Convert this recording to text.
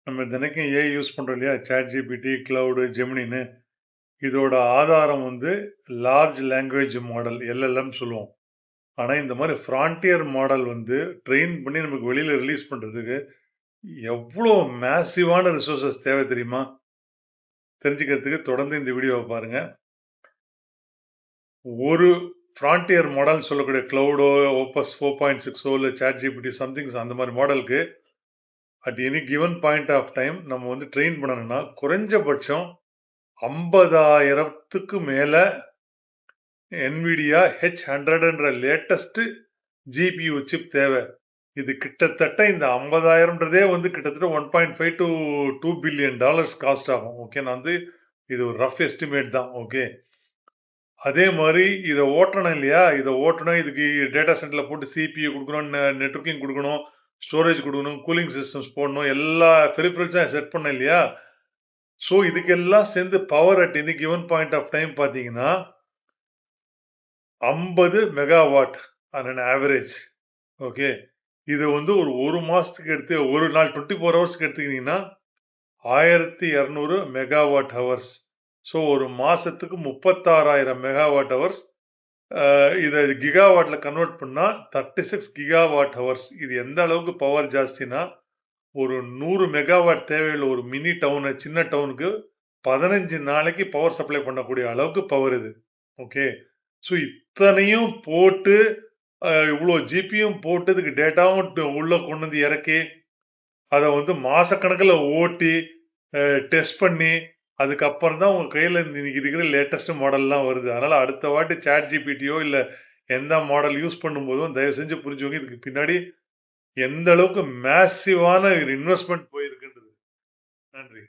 நம்ம தினைக்கும் AI use பண்றோம் இல்லையா? ChatGPT, கிளவுடு, ஜெமினின்னு. இதோட ஆதாரம் வந்து லார்ஜ் லாங்குவேஜ் மாடல் எல்எல்எம் சொல்லுவோம். ஆனா இந்த மாதிரி ஃப்ரான்டியர் மாடல் வந்து ட்ரெயின் பண்ணி நமக்கு வெளியில ரிலீஸ் பண்றதுக்கு எவ்வளோ மேசிவான ரிசோர்சஸ் தேவை தெரியுமா? தெரிஞ்சுக்கிறதுக்கு தொடர்ந்து இந்த வீடியோவை பாருங்க. ஒரு ஃப்ரான்டியர் மாடல் சொல்லக்கூடிய கிளவுடோ, ஓப்பஸ் 4.6 இல்ல ChatGPT சம்திங் அந்த மாதிரி மாடலுக்கு at any given point of time நம்ம வந்து ட்ரெயின் பண்ணணும்னா குறைஞ்சபட்சம் 50,000க்கு மேல NVIDIA H100ன்ற லேட்டஸ்ட் GPU சிப் தேவை. இது கிட்டத்தட்ட இந்த 50,000ன்றதே வந்து கிட்டத்தட்ட 1.5 to 2 பில்லியன் டாலர்ஸ் காஸ்ட் ஆகும். ஓகே, நான் வந்து இது ஒரு ரஃப் எஸ்டிமேட் தான். ஓகே, அதே மாதிரி இதை ஓட்டணும் இல்லையா? இதை ஓட்டணும், இதுக்கு டேட்டா சென்டர்ல போட்டு CPU கொடுக்கணும், நெட்வொர்க்கிங் கொடுக்கணும், ஸ்டோரேஜ் கொடுக்கணும், கூலிங் சிஸ்டம்ஸ் போடணும், எல்லா பெரிஃபரல்ஸும் செட் பண்ண இல்லையா? ஸோ இதுக்கெல்லாம் சேர்ந்து power at any given point of time பார்த்தீங்கன்னா 50 மெகாவாட் ஆன் ஆவரேஜ். ஓகே, இது வந்து ஒரு மாசத்துக்கு எடுத்து ஒரு நாள் 24 ஹவர்ஸ்க்கு எடுத்துக்கிட்டீங்கன்னா 1200 மெகாவாட் ஹவர்ஸ். ஸோ ஒரு மாசத்துக்கு 36,000 மெகாவாட் ஹவர்ஸ். இதை கிகாவாட்ல கன்வெர்ட் பண்ணா 36 கிகாவாட் ஹவர்ஸ். இது எந்த அளவுக்கு பவர் ஜாஸ்தினா ஒரு 100 மெகாவாட் தேவையுள்ள ஒரு மினி டவுன், சின்ன டவுனுக்கு 15 நாளைக்கு பவர் சப்ளை பண்ணக்கூடிய அளவுக்கு பவர் இது. ஓகே, ஸோ இத்தனையும் போட்டு இவ்வளோ ஜிபியும் போட்டு இதுக்கு டேட்டாவும் உள்ள கொண்டு வந்து இறக்கி அதை வந்து மாசக்கணக்கில் ஓட்டி டெஸ்ட் பண்ணி அதுக்கப்புறம் தான் உங்க கையில் இன்னைக்கு இருக்கிற லேட்டஸ்ட் மாடல்லாம் வருது. அதனால அடுத்த வாட்டி ChatGPTயோ இல்லை எந்த மாடல் யூஸ் பண்ணும்போதும் தயவு செஞ்சு புரிஞ்சுக்கோங்க, இதுக்கு பின்னாடி எந்த அளவுக்கு மேசிவான இன்வெஸ்ட்மெண்ட் போயிருக்குன்றது. நன்றி.